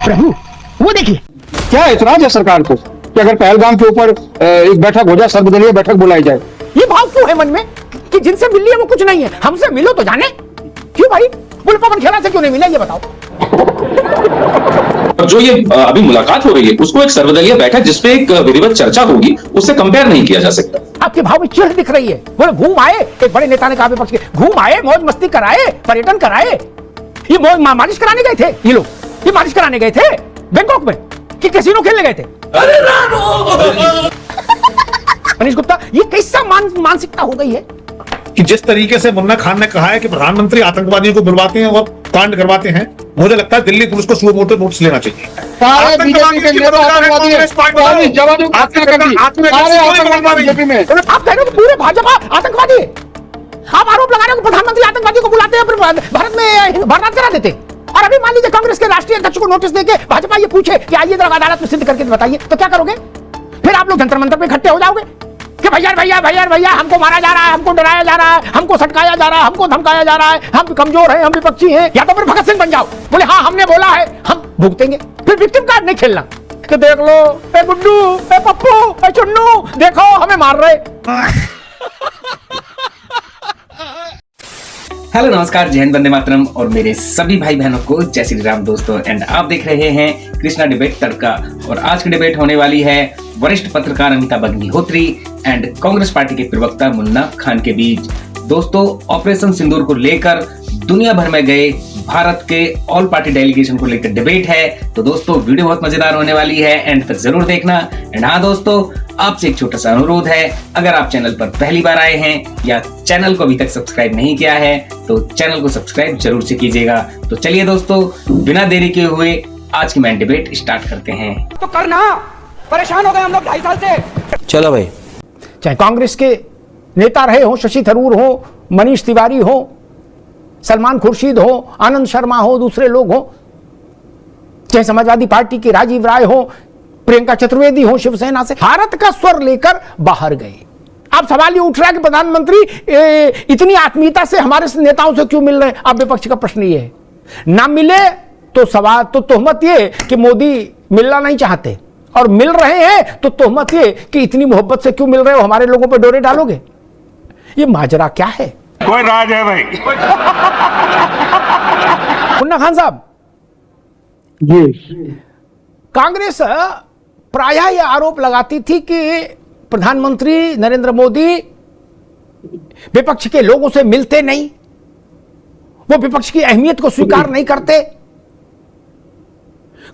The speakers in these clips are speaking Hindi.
प्रभु वो देखिए, क्या ऐतराज है सरकार को कि अगर पहलगाम के ऊपर एक बैठक हो जाए, सर्वदलीय बैठक बुलाई जाए? ये भाव क्यों है मन में कि जिनसे मिल लिया वो कुछ नहीं है, हमसे मिलो तो जाने। क्यों भाई, बुलपवन खेला से क्यों नहीं मिला ये बताओ। जो ये अभी मुलाकात हो रही है उसको एक सर्वदलीय बैठक जिसपे एक विधिवत चर्चा होगी उससे कंपेयर नहीं किया जा सकता। आपके भाव में चिढ़ दिख रही है। बोले घूम आए, एक बड़े नेता ने कहा विपक्ष के, घूम आए, मौज मस्ती कराए, पर्यटन कराए। ये मालिश कराने गए थे ये लोग, ये मालिश कराने गए थे बैंकॉक में कि कैसीनो खेलने गए थे? अरे मनीष गुप्ता, ये कैसा मानसिकता हो गई है कि जिस तरीके से मुन्ना खान ने कहा है कि प्रधानमंत्री आतंकवादियों को बुलवाते हैं और कांड करवाते हैं, मुझे लगता है दिल्ली पुलिस को सुओ मोटो नोटिस लेना चाहिए। सारे बीजेपी के नेता आतंकवादी हैं, जवानों को हत्या कर दी, सारे आतंकवादी बीजेपी में। आप कह रहे हो कि पूरे भाजपा आतंकवादी है? आप आरोप लगा रहे हो कि प्रधानमंत्री आतंकवादी को बुलाते हैं, फिर भारत में भरनाट करा देते। और अभी मान लीजिए कांग्रेस के राष्ट्रीय अध्यक्ष को नोटिस देके भाजपा ये पूछे कि आइए जरा अदालत में सिद्ध करके बताइए, तो क्या करोगे? फिर आप लोग जंतर मंतर पे इकट्ठे हो जाओगे कि भैया भैया भैया भैया हमको मारा जा रहा है, हमको डराया जा रहा है, हमको सटकाया जा रहा है, हमको धमकाया जा रहा है, हम कमजोर हैं, हम विपक्षी हैं। या तो फिर भगत सिंह बन जाओ, बोले हाँ हमने बोला है, हम भुगतेंगे। फिर विक्टिम कार्ड नहीं खेलना कि देख लो ए गुड्डू, ए पप्पू, ए चुन्नू, देखो हमें मार रहे। हेलो नमस्कार, जय हिंद, वंदे मातरम और मेरे सभी भाई बहनों को जय श्री राम दोस्तों। एंड आप देख रहे हैं कृष्णा डिबेट तड़का। और आज की डिबेट होने वाली है वरिष्ठ पत्रकार अमिताभ अग्निहोत्री एंड कांग्रेस पार्टी के प्रवक्ता मुन्ना खान के बीच। दोस्तों, ऑपरेशन सिंदूर को लेकर दुनिया भर में गए भारत के ऑल पार्टी डेलीगेशन को लेकर डिबेट है। तो दोस्तों, वीडियो बहुत मजेदार होने वाली है, एंड तक जरूर देखना। एंड हाँ दोस्तों, आपसे एक छोटा सा अनुरोध है, अगर आप चैनल पर पहली बार आए हैं या चैनल को अभी तक सब्सक्राइब नहीं किया है तो चैनल को सब्सक्राइब जरूर से कीजिएगा। तो चलिए दोस्तों, बिना देरी के हुए आज की मेन डिबेट स्टार्ट करते हैं। तो करना, परेशान हो गए हम लोग 2.5 साल से। चलो भाई, चाहे कांग्रेस के नेता रहे हो, शशि थरूर हो, मनीष तिवारी हो, सलमान खुर्शीद हो, आनंद शर्मा हो, दूसरे लोग हो, चाहे समाजवादी पार्टी के राजीव राय हो, प्रियंका चतुर्वेदी हो शिवसेना से, भारत का स्वर लेकर बाहर गए। अब सवाल ये उठ रहा है कि प्रधानमंत्री इतनी आत्मीयता से हमारे नेताओं से क्यों मिल रहे हैं? अब विपक्ष का प्रश्न ये है, ना मिले तो सवाल, तो तोहमत ये कि मोदी मिलना नहीं चाहते, और मिल रहे हैं तो तोहमत ये कि इतनी मोहब्बत से क्यों मिल रहे हो, हमारे लोगों पर डोरे डालोगे। ये माजरा क्या है? कोई राज है भाई? मुन्ना खान साहब जी, कांग्रेस प्रायः यह आरोप लगाती थी कि प्रधानमंत्री नरेंद्र मोदी विपक्ष के लोगों से मिलते नहीं, वो विपक्ष की अहमियत को स्वीकार नहीं करते।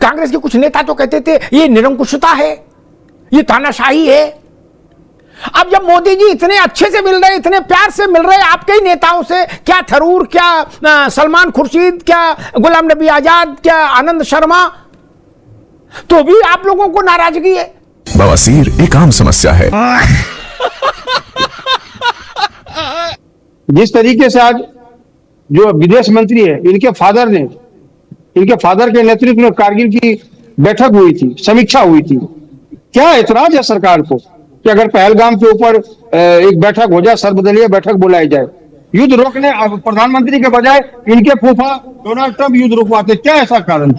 कांग्रेस के कुछ नेता तो कहते थे ये निरंकुशता है, ये तानाशाही है। अब जब मोदी जी इतने अच्छे से मिल रहे, इतने प्यार से मिल रहे आपके ही नेताओं से, क्या थरूर, क्या सलमान खुर्शीद, क्या गुलाम नबी आजाद, क्या आनंद शर्मा, तो भी आप लोगों को नाराजगी है। बवासीर एक आम समस्या है। जिस तरीके से आज जो विदेश मंत्री है, इनके फादर के नेतृत्व में कारगिल की बैठक हुई थी, समीक्षा हुई थी। क्या ऐतराज है सरकार को कि अगर पहलगाम के ऊपर एक बैठक हो जाए, सर्वदलीय बैठक बुलाई जाए? युद्ध रोकने प्रधानमंत्री के बजाय इनके फूफा डोनाल्ड ट्रंप युद्ध रुकवाते, क्या ऐसा कारण,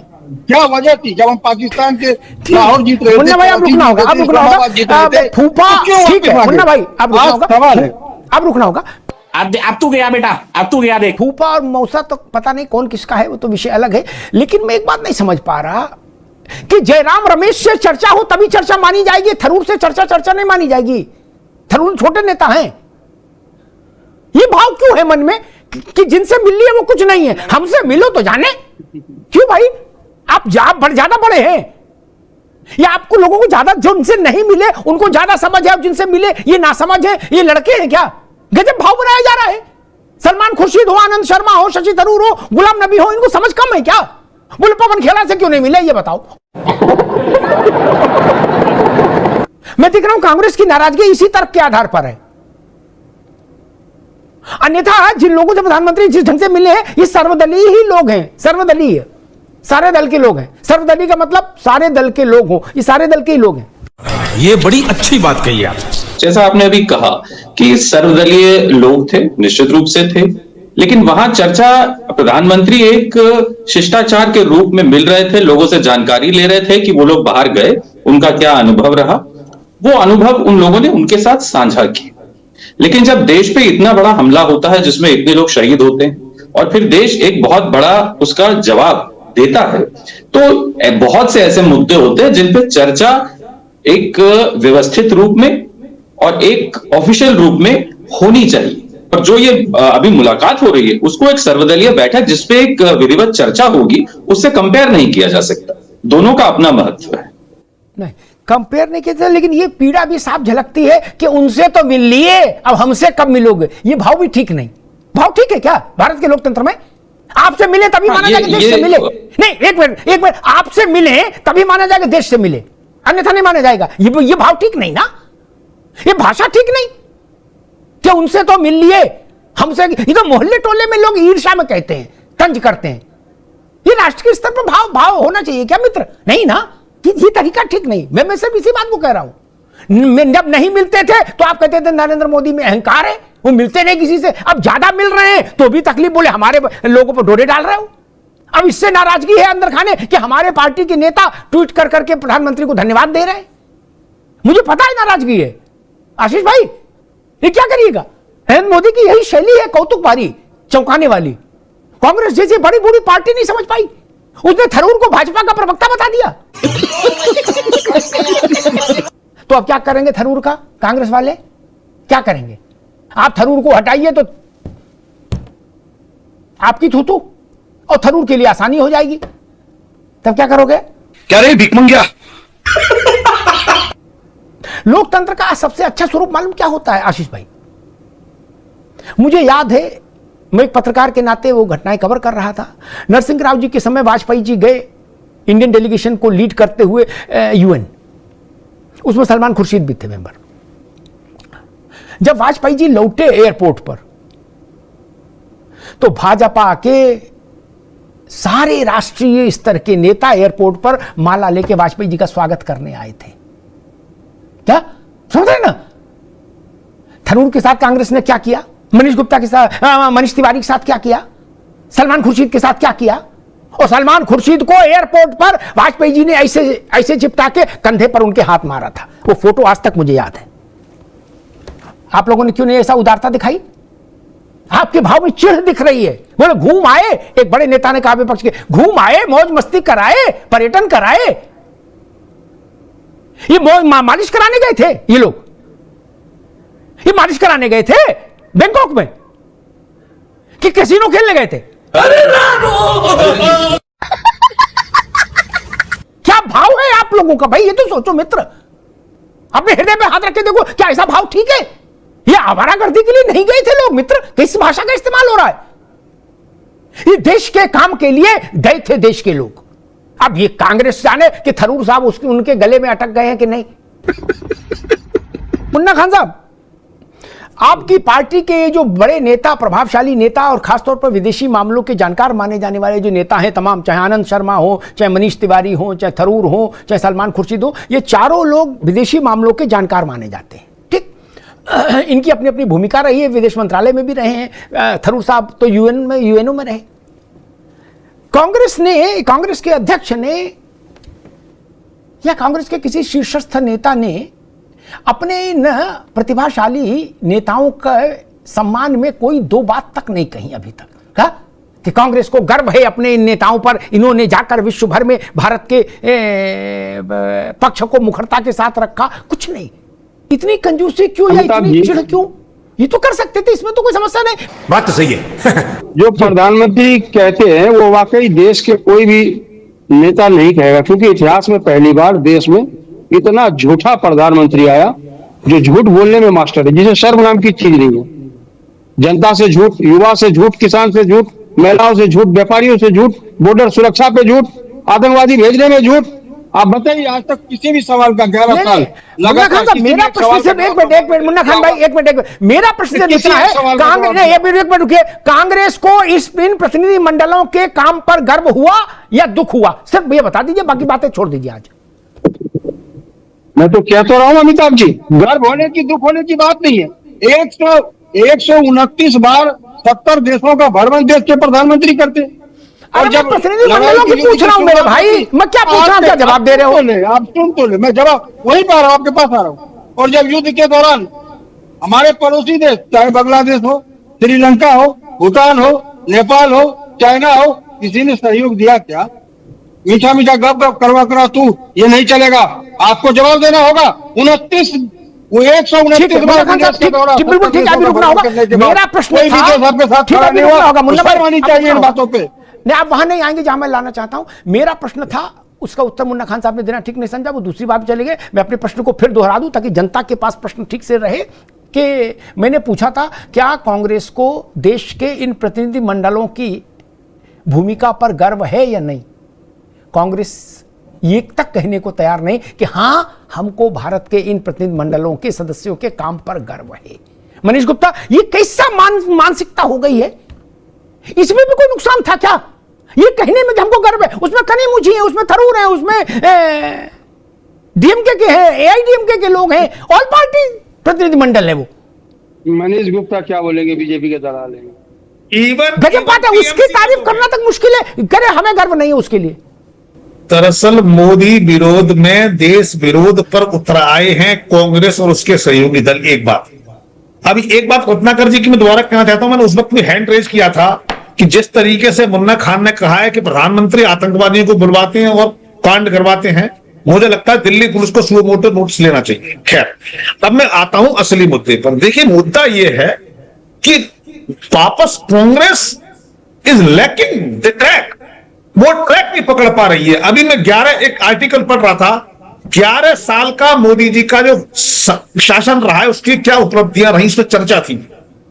क्या वजह थी? जब हम पाकिस्तान के लाहौर जीत रहे थे, मुन्ना भाई आप रुकना होगा, आप रुकना होगा। फूफा ठीक है मुन्ना भाई, आप रुकना होगा, सवाल है, आप रुकना होगा। अब तू गया बेटा, अब तू गया देख। फूफा और मौसा तो पता नहीं कौन किसका है, वो तो विषय अलग है। लेकिन मैं एक बात नहीं समझ पा रहा कि जयराम रमेश से चर्चा हो तभी चर्चा मानी जाएगी, थरूर से चर्चा नहीं मानी जाएगी। थरूर छोटे नेता हैं। ये भाव क्यों है मन में कि जिनसे मिल लिया वो कुछ नहीं है, हमसे मिलो तो जाने। क्यों भाई, आप ज्यादा बड़े हैं या आपको लोगों को ज्यादा, जो उनसे नहीं मिले उनको ज्यादा समझ है, जिनसे मिले ये नासमझ है? ये लड़के हैं क्या? गजब भाव बनाया जा रहा है। सलमान खुर्शीद हो, आनंद शर्मा हो, शशि थरूर हो, गुलाम नबी हो, इनको समझ कम है क्या? बुलपवन खेला से क्यों नहीं मिले ये बताओ। मैं देख रहा हूं कांग्रेस की नाराजगी इसी तर्क के आधार पर है। अन्यथा जिन लोगों से प्रधानमंत्री जिस ढंग से मिले हैं, ये सर्वदलीय ही लोग हैं, सर्वदलीय, सारे दल के लोग हैं। सर्वदलीय का मतलब सारे दल के लोग हो, ये सारे दल के ही लोग हैं। ये बड़ी अच्छी बात कही आप। जैसा आपने अभी कहा कि सर्वदलीय लोग थे, निश्चित रूप से थे, लेकिन वहां चर्चा प्रधानमंत्री एक शिष्टाचार के रूप में मिल रहे थे, लोगों से जानकारी ले रहे थे कि वो लोग बाहर गए, उनका क्या अनुभव रहा, वो अनुभव उन लोगों ने उनके साथ साझा किए। लेकिन जब देश पे इतना बड़ा हमला होता है जिसमें इतने लोग शहीद होते हैं और फिर देश एक बहुत बड़ा उसका जवाब देता है, तो बहुत से ऐसे मुद्दे होते हैं जिन पे चर्चा एक व्यवस्थित रूप में और एक ऑफिशियल रूप में होनी चाहिए। और जो ये अभी मुलाकात हो रही है उसको एक सर्वदलीय बैठक जिसपे एक विधिवत चर्चा होगी उससे कंपेयर नहीं किया जा सकता। दोनों का अपना महत्व है। नहीं कंपेयर नहीं किया, लेकिन ये पीड़ा भी साफ झलकती है कि उनसे तो मिल लिए, अब हमसे कब मिलोगे। ये भाव भी ठीक नहीं। भाव ठीक है क्या भारत के लोकतंत्र में? आपसे मिले तभी माना जाएगा देश से मिले। नहीं एक मिनट, आपसे मिले तभी माना जाएगा देश से मिले, अन्यथा नहीं माना जाएगा। ये भाव ठीक नहीं ना, ये भाषा ठीक नहीं कि उनसे तो मिल लिए हमसे। ये तो मोहल्ले टोले में लोग ईर्ष्या में कहते हैं, तंज करते हैं। ये राष्ट्रीय स्तर पर भाव होना चाहिए क्या मित्र? नहीं ना, ये तरीका ठीक नहीं। मैं सिर्फ इसी बात को कह रहा हूं। जब नहीं मिलते थे तो आप कहते थे नरेंद्र मोदी में अहंकार है, वो मिलते नहीं किसी से। अब ज्यादा मिल रहे हैं तो भी तकलीफ, बोले हमारे लोगों पर डोरे डाल रहे हो। अब इससे नाराजगी है अंदर खाने कि हमारे पार्टी के नेता ट्वीट कर करके प्रधानमंत्री को धन्यवाद दे रहे हैं। मुझे पता है नाराजगी है आशीष भाई, ये क्या करिएगा? नरेंद्र मोदी की यही शैली है, कौतुक भारी, चौंकाने वाली। कांग्रेस जैसी बड़ी बड़ी पार्टी नहीं समझ पाई, उसने थरूर को भाजपा का प्रवक्ता बता दिया। तो अब क्या करेंगे थरूर का कांग्रेस वाले? क्या करेंगे? आप थरूर को हटाइए तो आपकी थूथू और थरूर के लिए आसानी हो जाएगी। तब क्या करोगे? क्या रे भिकमंगिया? लोकतंत्र का सबसे अच्छा स्वरूप मालूम क्या होता है आशीष भाई? मुझे याद है, मैं एक पत्रकार के नाते वो घटनाएं कवर कर रहा था। नरसिंह राव जी के समय वाजपेयी जी गए इंडियन डेलीगेशन को लीड करते हुए यूएन, उसमें सलमान खुर्शीद भी थे मेंबर। जब वाजपेयी जी लौटे एयरपोर्ट पर तो भाजपा के सारे राष्ट्रीय स्तर के नेता एयरपोर्ट पर माला लेके वाजपेयी जी का स्वागत करने आए थे। क्या समझ रहे ना? थरूर के साथ कांग्रेस ने क्या किया, मनीष गुप्ता के साथ, मनीष तिवारी के साथ क्या किया, सलमान खुर्शीद के साथ क्या किया। और सलमान खुर्शीद को एयरपोर्ट पर वाजपेयी जी ने ऐसे चिपटा के कंधे पर उनके हाथ मारा था। वो फोटो आज तक मुझे याद है। आप लोगों ने क्यों नहीं ऐसा उदारता दिखाई? आपके भाव में चिढ़ दिख रही है। बोले घूम आए, एक बड़े नेता ने कहा विपक्ष के, घूम आए, मौज मस्ती कराए, पर्यटन कराए। ये मालिश कराने गए थे ये लोग, ये मालिश कराने गए थे बैंकॉक में कि कैसीनो खेलने गए थे? क्या भाव है आप लोगों का भाई? ये तो सोचो मित्र, अपने हृदय पे हाथ रख के देखो, क्या ऐसा भाव ठीक है? ये आवारागर्दी के लिए नहीं गए थे लोग मित्र। किस भाषा का इस्तेमाल हो रहा है? ये देश के काम के लिए गए थे देश के लोग। अब ये कांग्रेस जाने कि थरूर साहब उनके गले में अटक गए हैं कि नहीं। मुन्ना खान साहब, आपकी पार्टी के जो बड़े नेता, प्रभावशाली नेता और खासतौर पर विदेशी मामलों के जानकार माने जाने वाले जो नेता हैं तमाम, चाहे आनंद शर्मा हो, चाहे मनीष तिवारी हो, चाहे थरूर हो, चाहे सलमान खुर्शीद हो, ये चारों लोग विदेशी मामलों के जानकार माने जाते हैं। ठीक, इनकी अपनी अपनी भूमिका रही है, विदेश मंत्रालय में भी रहे हैं। थरूर साहब तो यूएनओ में रहे। कांग्रेस के अध्यक्ष ने या कांग्रेस के किसी शीर्षस्थ नेता ने अपने इन प्रतिभाशाली नेताओं के सम्मान में कोई दो बात तक नहीं कही अभी तक। क्या कि कांग्रेस को गर्व है अपने इन नेताओं पर, इन्होंने जाकर विश्व भर में भारत के पक्ष को मुखरता के साथ रखा? कुछ नहीं। इतनी कंजूसी क्यों या इतनी चिढ़ क्यों? ये तो कर सकते थे, इसमें तो कोई समस्या नहीं। बात तो सही है। जो प्रधानमंत्री कहते हैं वो वाकई देश के कोई भी नेता नहीं कहेगा, क्योंकि इतिहास में पहली बार देश में इतना झूठा प्रधानमंत्री आया जो झूठ बोलने में मास्टर है, जिसे शर्म नाम की चीज नहीं है। जनता से झूठ, युवा से झूठ, किसान से झूठ, महिलाओं से झूठ, व्यापारियों से झूठ, बॉर्डर सुरक्षा पे झूठ, आतंकवादी भेजने में झूठ। आप बताइए आज तक किसी भी सवाल का 11 साल लगातार। मेरा प्रश्न सिर्फ एक मिनट मुन्ना खान भाई, एक मिनट मेरा प्रश्न सिर्फ इतना है, एक मिनट रुकिए, कांग्रेस को इन प्रतिनिधि मंडलों के काम पर गर्व हुआ या दुख हुआ? सिर्फ ये बता दीजिए, बाकी बातें छोड़ दीजिए। आज मैं तो कह तो रहा हूं अमिताभ जी, गर्व होने की, दुख होने की बात नहीं है। 129 बार 70 देशों का भ्रमण देश के प्रधानमंत्री करते। अरे मैं प्रतिनिधिमंडलों की पूछ रहा हूं मेरे भाई, मैं क्या पूछ रहा हूं, क्या जवाब दे रहे हो? आप सुन तो ले, मैं जवाब वही पा रहा हूं, आपके पास आ रहा हूं। और जब युद्ध के दौरान हमारे पड़ोसी देश, चाहे बांग्लादेश हो, श्रीलंका हो, भूटान हो, नेपाल हो, चाइना हो, किसी ने सहयोग दिया क्या? मीठा मीठा गप गप करवा तू ये नहीं चलेगा, आपको जवाब देना होगा। 129 बिल्कुल ठीक है, अभी रुकना होगा। मेरा प्रश्न था, ठीक है, अभी रुकना होगा मुन्ना भाई, मानी चाहिए इन बातों पे। नहीं, आप वहां नहीं आएंगे जहां मैं लाना चाहता हूं। मेरा प्रश्न था, उसका उत्तर मुन्ना खान साहब ने देना ठीक नहीं समझा, वो दूसरी बात चले गए। मैं अपने प्रश्न को फिर दोहरा दूं ताकि जनता के पास प्रश्न ठीक से रहे कि मैंने पूछा था क्या कांग्रेस को देश के इन प्रतिनिधि मंडलों की भूमिका पर गर्व है या नहीं। कांग्रेस ये तक कहने को तैयार नहीं कि हां हमको भारत के इन प्रतिनिधि मंडलों के सदस्यों के काम पर गर्व है। मनीष गुप्ता, ये कैसा मानसिकता हो गई है? इसमें भी कोई नुकसान था क्या? ये कहने में कि हमको गर्व है, उसमें कनीमुझी है, उसमें थरूर है, उसमें डीएमके के हैं, एआईडीएमके के लोग हैं, ऑल पार्टी प्रतिनिधि मंडल है वो। मनीष गुप्ता क्या बोलेंगे, बीजेपी के दलाल हैं। गजब बात है, उसकी तारीफ करना तक मुश्किल है, करे हमें गर्व नहीं है उसके लिए। दरअसल मोदी विरोध में देश विरोध पर उतर आए हैं कांग्रेस और उसके सहयोगी दल। एक बात रत्नाकर जी की मैं दोबारा कहना चाहता हूं, मैंने उस वक्त भी हैंड रेज किया था कि जिस तरीके से मुन्ना खान ने कहा है कि प्रधानमंत्री आतंकवादियों को बुलवाते हैं और कांड करवाते हैं, मुझे लगता है दिल्ली पुलिस को सुओ मोटो नोटिस लेना चाहिए। खैर, अब मैं आता हूं असली मुद्दे पर। देखिए, मुद्दा यह है कि वापस Congress is lacking the track, वो ट्रैक नहीं पकड़ पा रही है। अभी मैं एक आर्टिकल पढ़ रहा था, 11 साल का मोदी जी का जो शासन रहा है उसकी क्या उपलब्धियां रही, उसमें चर्चा थी।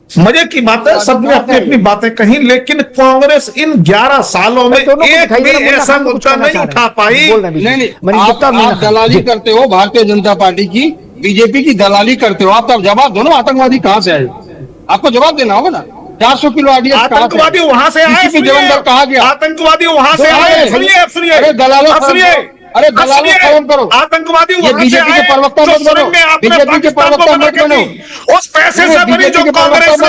मजे की बात है, सबने अपनी अपनी बातें कही, लेकिन कांग्रेस इन 11 सालों में एक भी ऐसा मुद्दा नहीं उठा पाई। नहीं, आप दलाली करते हो भारतीय जनता पार्टी की, बीजेपी की दलाली करते हो। आप तब जवाब दो ना, आतंकवादी कहां से आए, आपको जवाब देना होगा ना। 400 किलो आतंकवादी वहां से आए, कहा गया आतंकवादी वहां से आए। सुनिए, अरे दलालों खत्म करो, आतंकवादी बीजेपी के प्रवक्ता मत बनो, बीजेपी के प्रवक्ता मत बनो। उस पैसे से बनी जो कांग्रेस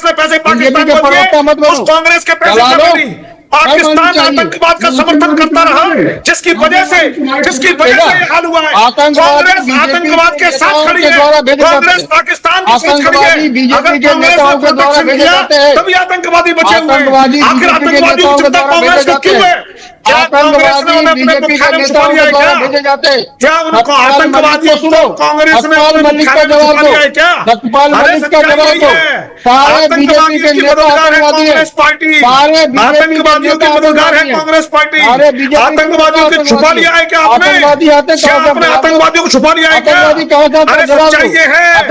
ने पैसे पाकिस्तान को दिए, उस कांग्रेस के पैसे से बनी। पाकिस्तान आतंकवाद का समर्थन करता रहा, जिसकी वजह से ये हाल हुआ है। कांग्रेस आतंकवाद के साथ खड़ी है, कांग्रेस पाकिस्तान के साथ खड़ी है। अगर कांग्रेस ने प्रोटेक्शन किया तभी आतंकवादी बचे हुए हैं। आखिर आतंकवादियों की चिंता कांग्रेस को क्यों है? क्या कांग्रेस ने उन्हें अपने मुख्यालय में छुपा लिया है क्या? क्या उनको आतंकवादियों को कांग्रेस ने अपने मुख्यालय में छुपा लिया है क्या? अरे सच्चाई यही है, आतंकवादियों की मददगार है कांग्रेस पार्टी, आतंकवादियों की मददगार है कांग्रेस पार्टी। आतंकवादियों को छुपा लिया है क्या आपने? क्या आपने आतंकवादियों को छुपा लिया है क्या? अरे सच्चाई ये है,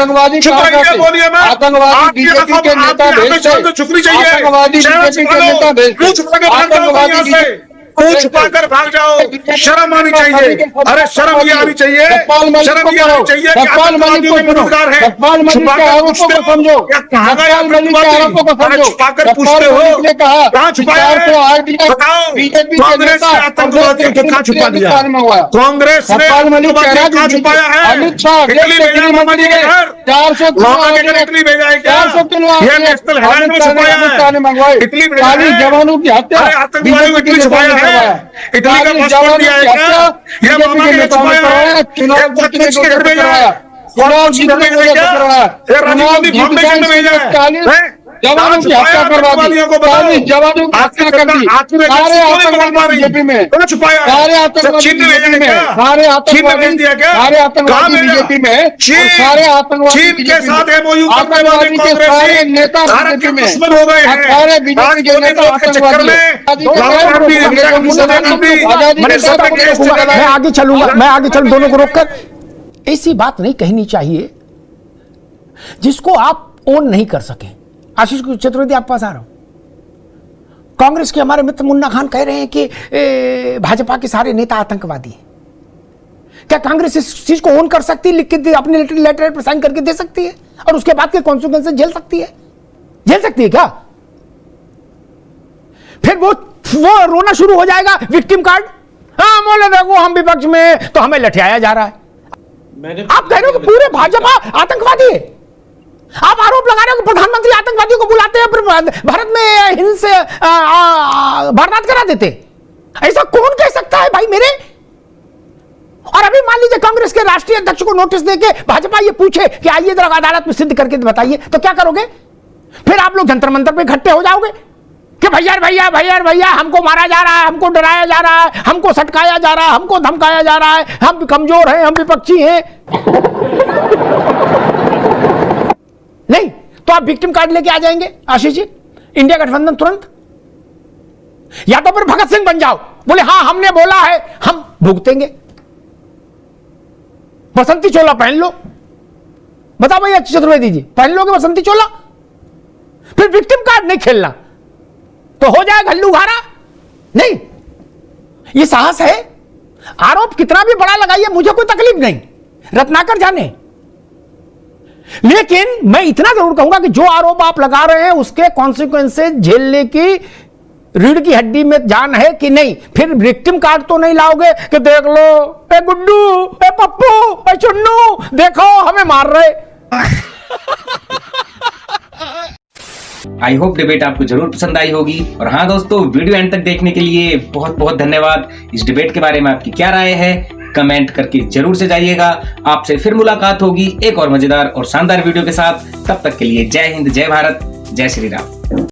छुपाइए, बोलिए मैं, आपकी आंखें झुकनी चाहिए, क्यों छुपा के भाग जाओ यहाँ से? छुपाकर भाग जाओ, शर्म आनी चाहिए। अरे शर्म ये आनी चाहिए, शर्म ये आनी चाहिए कि आतंकवादियों के मददगार है। छुपाकर पूछते हो या कहाँ गए आतंकवादी? छुपाकर पूछते हो कहाँ छुपाया है? बताओ, कांग्रेस ने आतंकवादियों को कहाँ छुपा दिया? कांग्रेस ने आतंकवादियों कहाँ छुपाया है? इटली भेजा है मामा जी के घर, मामा के घर इटली भेजा है क्या? ये नेशनल हेराल्ड में छुपाया है, इटली भेजा है। जवानों की हत्या, अरे आतंकवादियों को इटली छुपाया है, इटली का पासपोर्ट दिया है क्या? ये मामा के घर छुपाया है, बदतमीज के घर भेजा है, चुनाव जीतने के लिए क्या? ये राजीव गांधी फाउंडेशन में भेजा है। जवानों की हत्या करवा दी, जवानों की हत्या कर दी, सारे आतंकवादी बीजेपी में, सारे आतंकवादी बीजेपी में, सारे आतंकवादी बीजेपी में, सारे आतंकवादी के साथ एमओयू करने वाले के सारे नेता बीजेपी में, सारे बीजेपी के नेता आतंकवादी। मैं आगे चलूं, दोनों को रोककर। ऐसी बात नहीं कहनी चाहिए जिसको आप ओन नहीं कर सके। आशीष चतुर्वेदी, आपके पास आ रहा हूं। कांग्रेस के हमारे मित्र मुन्ना खान कह रहे हैं कि भाजपा के सारे नेता आतंकवादी हैं। क्या कांग्रेस इस चीज को ओन कर सकती है, लिख के अपने लेटर पर साइन करके दे सकती है और उसके बाद के कॉन्सिक्वेंसेस झेल सकती है क्या? फिर वो रोना शुरू हो जाएगा, विक्टिम कार्ड। हाँ बोले देखो हम विपक्ष में तो हमें लठियाया जा रहा है। आप कह रहे हो कि पूरे भाजपा आतंकवादी है। आप आरोप लगा रहे हो कि प्रधानमंत्री आतंकवादियों को बुलाते हैं, फिर भारत में हिंसा वारदात करा देते। ऐसा कौन कह सकता है भाई मेरे? और अभी मान लीजिए कांग्रेस के राष्ट्रीय अध्यक्ष को नोटिस देके भाजपा ये पूछे कि आइए जरा अदालत में सिद्ध करके बताइए, तो क्या करोगे? फिर आप लोग जंतर मंतर पे इकट्ठे हो जाओगे कि भैया भैया भैया भैया हमको मारा जा रहा है, हमको डराया जा रहा है, हमको सटकाया जा रहा है, हमको धमकाया जा रहा है, हम कमजोर हैं, हम विपक्षी हैं। नहीं तो आप विक्टिम कार्ड लेके आ जाएंगे आशीष जी, इंडिया गठबंधन तुरंत। या तो फिर भगत सिंह बन जाओ, बोले हाँ हमने बोला है, हम भुगतेंगे। बसंती चोला पहन लो, बताओ भैया चतुर्वेदी जी, पहन लोगे बसंती चोला? फिर विक्टिम कार्ड नहीं खेलना तो हो जाएगा हल्लू घारा। नहीं, ये साहस है। आरोप कितना भी बड़ा लगाइए, मुझे कोई तकलीफ नहीं, रत्नाकर जाने। लेकिन मैं इतना जरूर कहूंगा कि जो आरोप आप लगा रहे हैं उसके कॉन्सिक्वेंसेस झेलने की रीढ़ की हड्डी में जान है कि नहीं। फिर विक्टिम कार्ड तो नहीं लाओगे कि देख लो ए गुड्डू, ए पप्पू, ए चुन्नू, देखो हमें मार रहे। आई होप डिबेट आपको जरूर पसंद आई होगी। और हाँ दोस्तों, वीडियो एंड तक देखने के लिए बहुत बहुत धन्यवाद। इस डिबेट के बारे में आपकी क्या राय है कमेंट करके जरूर से जाइएगा। आपसे फिर मुलाकात होगी एक और मजेदार और शानदार वीडियो के साथ। तब तक के लिए जय हिंद, जय भारत, जय श्री राम।